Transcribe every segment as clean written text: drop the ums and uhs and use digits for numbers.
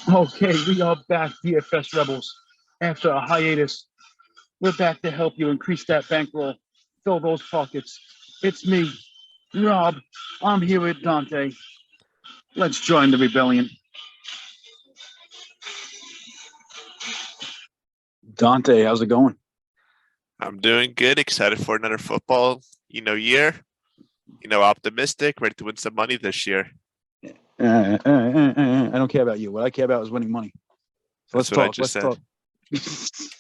Okay, we are back, DFS Rebels. After a hiatus, we're back to help you increase that bankroll, fill those pockets. It's me, Rob. I'm here with Dante. Let's join the rebellion. Dante, how's it going? I'm doing good. Excited for another football, year. Optimistic, ready to win some money this year. I don't care about you. What I care about is winning money. So let's That's what I talk. just Let's said. talk.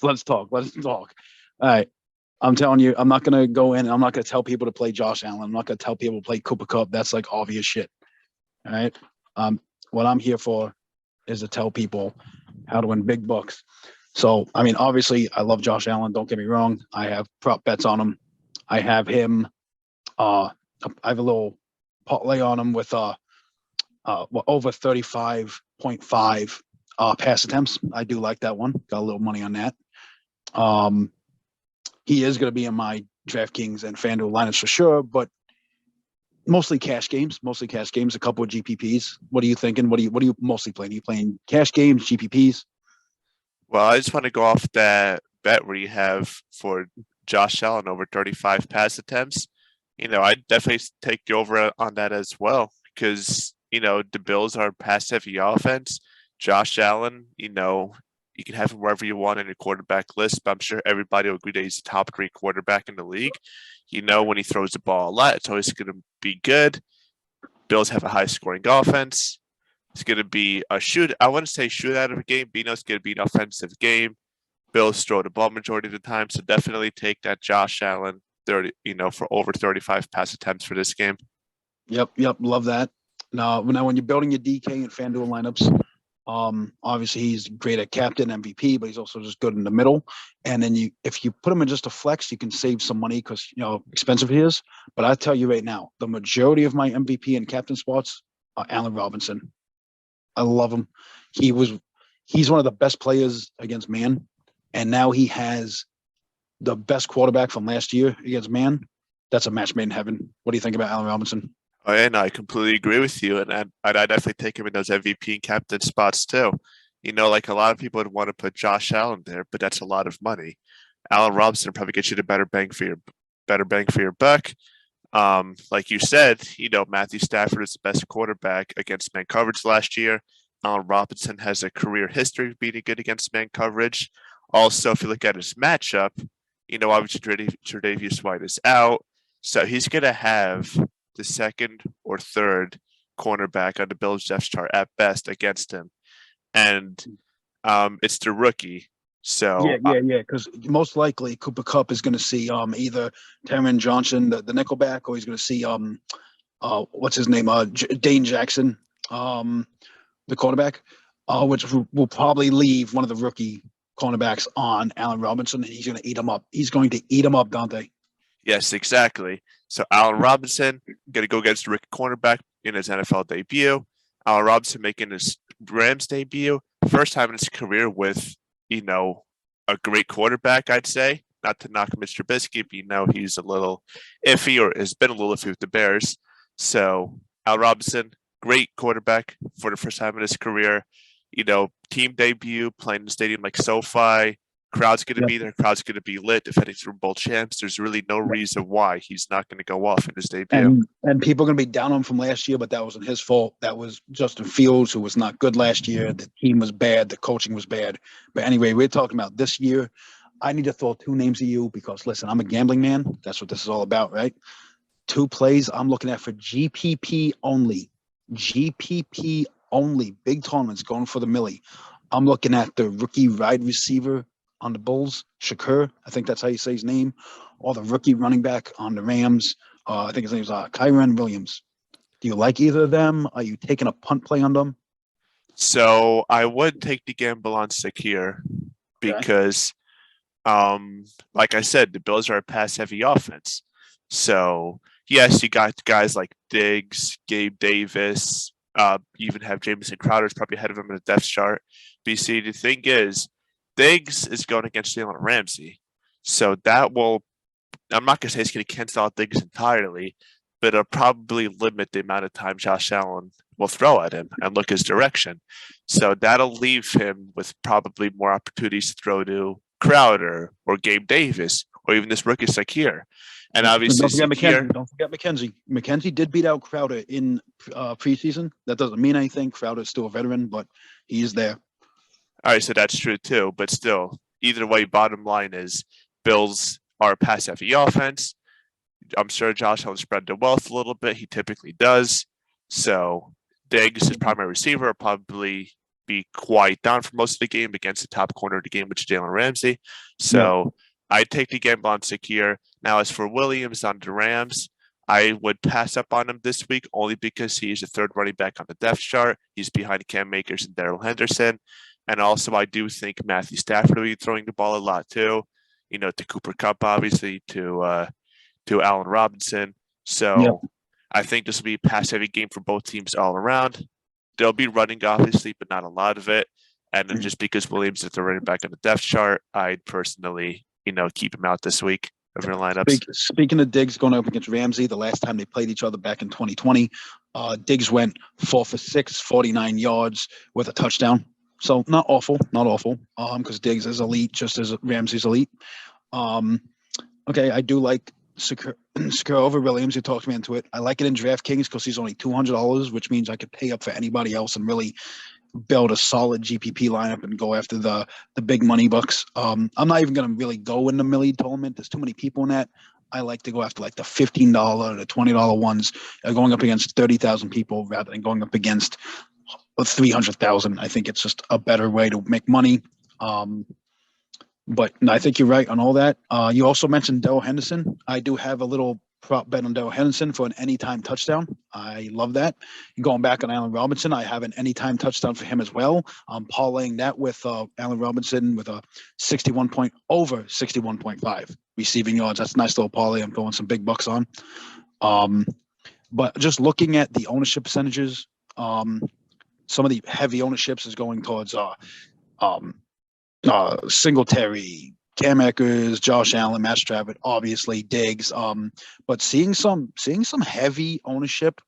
Let's talk. Let's talk. All right. I'm telling you, I'm not gonna go in. I'm not gonna tell people to play Josh Allen. I'm not gonna tell people to play Cooper Cup. That's like obvious shit. All right. What I'm here for is to tell people how to win big bucks. So, I mean, obviously, I love Josh Allen. Don't get me wrong. I have prop bets on him. I have him. I have a little parlay on him with over 35.5 pass attempts. I do like that one. Got a little money on that. He is going to be in my DraftKings and FanDuel lineups for sure, but mostly cash games. A couple of GPPs. What are you thinking? What are you mostly playing? Are you playing cash games, GPPs? Well, I just want to go off that bet where you have for Josh Allen over 35 pass attempts. I'd definitely take you over on that as well because, the Bills are pass heavy offense. Josh Allen, you can have him wherever you want in your quarterback list, but I'm sure everybody will agree that he's the top 3 quarterback in the league. When he throws the ball a lot, it's always going to be good. Bills have a high scoring offense. It's going to be a shoot. I wouldn't say shootout of a game. It's going to be an offensive game. Bills throw the ball majority of the time, so definitely take that Josh Allen 30, for over 35 pass attempts for this game. Yep, love that. Now when you're building your DK and FanDuel lineups, obviously he's great at captain MVP, but he's also just good in the middle. And then if you put him in just a flex, you can save some money because expensive he is. But I tell you right now, the majority of my MVP and captain spots are Allen Robinson. I love him. He's one of the best players against man, and now he has the best quarterback from last year against man. That's a match made in heaven. What do you think about Allen Robinson? Oh, yeah, no, I completely agree with you, and I'd definitely take him in those MVP and captain spots too. Like a lot of people would want to put Josh Allen there, but that's a lot of money. Allen Robinson probably gets you the better bang for your buck. Like you said, Matthew Stafford is the best quarterback against man coverage last year. Allen Robinson has a career history of being good against man coverage. Also, if you look at his matchup, obviously Tre'Davious White is out, so he's going to have the second or third cornerback on the Bills' depth chart at best against him, and it's the rookie. So Yeah. Because most likely Cooper Cup is going to see either Taron Johnson, the nickelback, or he's going to see what's his name, Dane Jackson, the cornerback, which will probably leave one of the rookie cornerbacks on Allen Robinson, and he's going to eat him up. He's going to eat him up, Dante. yes, exactly. So Allen Robinson going to go against the rookie cornerback in his NFL debut. Allen Robinson making his Rams debut, first time in his career with a great quarterback. I'd say not to knock Mr. Trubisky, but he's a little iffy or has been a little iffy with the Bears. So Allen Robinson, great quarterback for the first time in his career. Team debut playing in a stadium like SoFi. Crowd's going to Yep. be there. Crowd's going to be lit. Defending Super Bowl champs. There's really no reason why he's not going to go off in his debut. And people are going to be down on him from last year, but that wasn't his fault. That was Justin Fields, who was not good last year. The team was bad. The coaching was bad. But anyway, we're talking about this year. I need to throw 2 names at you because, listen, I'm a gambling man. That's what this is all about, right? 2 plays I'm looking at for GPP only. GPP only. Big tournaments going for the millie. I'm looking at the rookie wide receiver on the Bulls, Shakur. I think that's how you say his name. Or the rookie running back on the Rams. I think his name's Kyron Williams. Do you like either of them? Are you taking a punt play on them? So I would take the gamble on Sakir Okay. because, like I said, the Bills are a pass-heavy offense. So yes, you got guys like Diggs, Gabe Davis. You even have Jamison Crowder's probably ahead of him in the depth chart. But you see, the thing is, Diggs is going against Jalen Ramsey, so that will. I'm not going to say it's going to cancel out Diggs entirely, but it'll probably limit the amount of time Josh Allen will throw at him and look his direction. So that'll leave him with probably more opportunities to throw to Crowder or Gabe Davis or even this rookie Sakir. And obviously, don't forget Sakir. McKenzie. Don't forget McKenzie. McKenzie did beat out Crowder in preseason. That doesn't mean anything. Crowder's still a veteran, but he's there. All right, so that's true too. But still, either way, bottom line is Bills are a pass-heavy offense. I'm sure Josh Allen spread the wealth a little bit. He typically does. So Diggs, his primary receiver, will probably be quiet down for most of the game against the top corner of the game, which is Jalen Ramsey. So I'd take the gamble on Sakir. Now, as for Williams on the Rams, I would pass up on him this week only because he's the third running back on the depth chart. He's behind Cam Akers and Darrell Henderson. And also, I do think Matthew Stafford will be throwing the ball a lot too. To Cooper Kupp, obviously, to Allen Robinson. So I think this will be a pass-heavy game for both teams all around. They'll be running, obviously, but not a lot of it. And then just because Williams is the running back on the depth chart, I'd personally, keep him out this week of your lineups. Speaking of Diggs going up against Ramsey, the last time they played each other back in 2020, Diggs went 4 for 6, 49 yards with a touchdown. So not awful. Because Diggs is elite, just as Ramsey's elite. Okay, I do like Sakir over Williams. You talked me into it. I like it in DraftKings because he's only $200, which means I could pay up for anybody else and really build a solid GPP lineup and go after the big money bucks. I'm not even going to really go in the Millie tournament. There's too many people in that. I like to go after like the $15, the $20 ones, going up against 30,000 people rather than going up against 300,000. I think it's just a better way to make money. But I think you're right on all that. You also mentioned Darrell Henderson. I do have a little prop bet on Darrell Henderson for an anytime touchdown. I love that. Going back on Allen Robinson, I have an anytime touchdown for him as well. I'm parlaying that with Allen Robinson with a 61.5 receiving yards. That's a nice little parlay. I'm throwing some big bucks on. But just looking at the ownership percentages, some of the heavy ownerships is going towards Singletary, Cam Akers, Josh Allen, Matt Stafford, obviously Diggs. But seeing some heavy ownership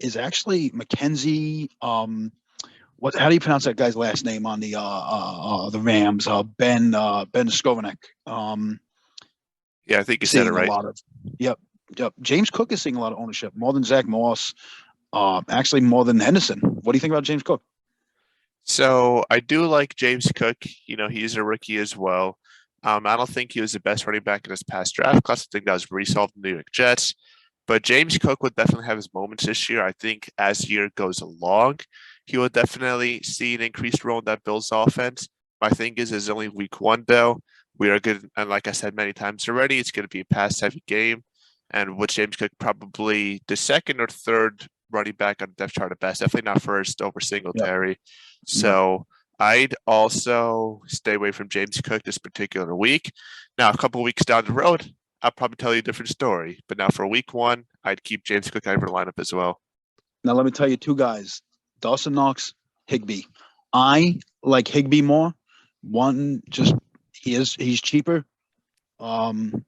is actually McKenzie. How do you pronounce that guy's last name on the Rams? Ben Skovanek. I think you said it right. Yep. James Cook is seeing a lot of ownership, more than Zach Moss. Actually, more than Henderson. What do you think about James Cook? So I do like James Cook. He's a rookie as well. I don't think he was the best running back in his past draft class. I think that was resolved in the New York Jets. But James Cook would definitely have his moments this year. I think as the year goes along, he will definitely see an increased role in that Bills offense. My thing is only week one, though. We are good. And like I said many times already, it's going to be a pass-heavy game. And with James Cook probably the second or third running back on the depth chart at best, definitely not first over Singletary. So I'd also stay away from James Cook this particular week. Now, a couple of weeks down the road, I'll probably tell you a different story. But now for week one, I'd keep James Cook out of the lineup as well. Now, let me tell you two guys, Dawson Knox, Higbee. I like Higbee more. One, just he's cheaper. And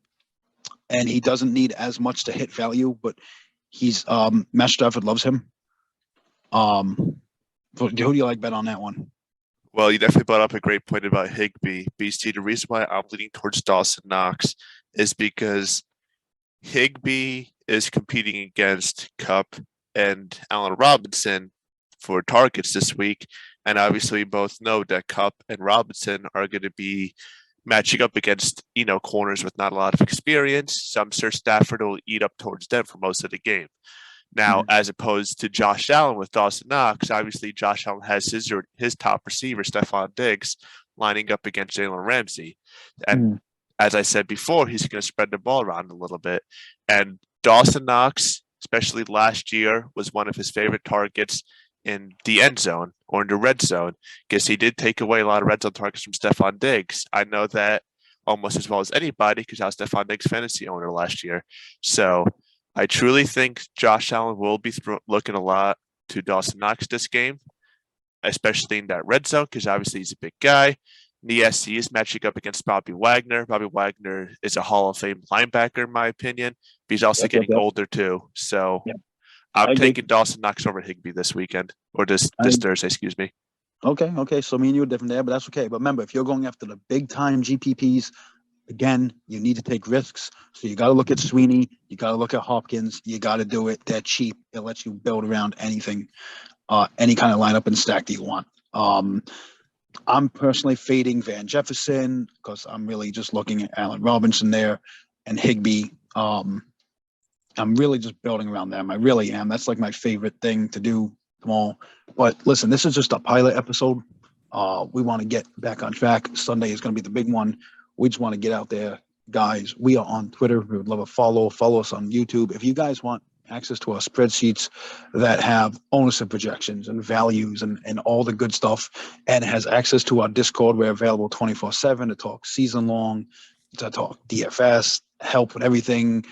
he doesn't need as much to hit value, but he's Matt Stafford loves him. Who do you like bet on that one? Well, you definitely brought up a great point about Higbee. BC, the reason why I'm leaning towards Dawson Knox is because Higbee is competing against Kupp and Allen Robinson for targets this week. And obviously, we both know that Kupp and Robinson are going to be matching up against, corners with not a lot of experience. So I'm sure Stafford will eat up towards them for most of the game. Now, as opposed to Josh Allen with Dawson Knox, obviously Josh Allen has his top receiver, Stephon Diggs, lining up against Jalen Ramsey. And as I said before, he's going to spread the ball around a little bit. And Dawson Knox, especially last year, was one of his favorite targets in the end zone or in the red zone, because he did take away a lot of red zone targets from Stephon Diggs. I know that almost as well as anybody because I was Stephon Diggs' fantasy owner last year. So I truly think Josh Allen will be looking a lot to Dawson Knox this game, especially in that red zone, because obviously he's a big guy. Yes, he is matching up against Bobby Wagner. Bobby Wagner is a Hall of Fame linebacker, in my opinion, but he's also getting older too. So I'm I agree. taking Dawson Knox over Higbee this weekend, or this I- Thursday, excuse me. Okay. So me and you are different there, but that's okay. But remember, if you're going after the big time GPPs, again, you need to take risks. So you got to look at Sweeney. You got to look at Hopkins. You got to do it. They're cheap. It lets you build around anything, any kind of lineup and stack that you want. I'm personally fading Van Jefferson because I'm really just looking at Allen Robinson there and Higbee. I'm really just building around them. I really am. That's like my favorite thing to do tomorrow. But listen, this is just a pilot episode. We want to get back on track. Sunday is going to be the big one. We just want to get out there, guys. We are on Twitter. We would love a follow. Follow us on YouTube. If you guys want access to our spreadsheets that have ownership projections and values and all the good stuff, and has access to our Discord, we're available 24/7 to talk season long, to talk DFS, help with everything,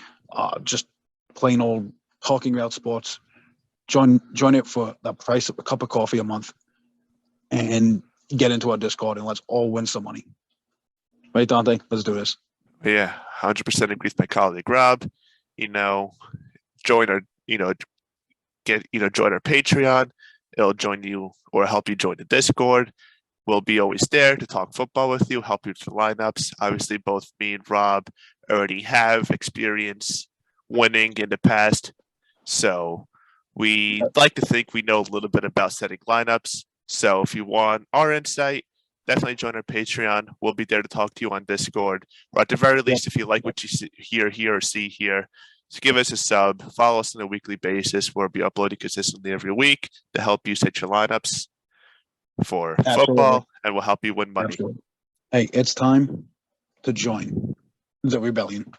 just plain old talking about sports. Join it for the price of a cup of coffee a month and get into our Discord and let's all win some money. Right, Dante? Let's do this. Yeah, 100% agree with my colleague Rob. Join our, join our Patreon. It'll join you or help you join the Discord. We'll be always there to talk football with you, help you with the lineups. Obviously, both me and Rob already have experience winning in the past. So we like to think we know a little bit about setting lineups. So if you want our insight, definitely join our Patreon. We'll be there to talk to you on Discord. Or at the very least, if you like what you hear here or see here, just give us a sub. Follow us on a weekly basis. We'll be uploading consistently every week to help you set your lineups for football, and we'll help you win money. Absolutely. Hey, it's time to join the rebellion.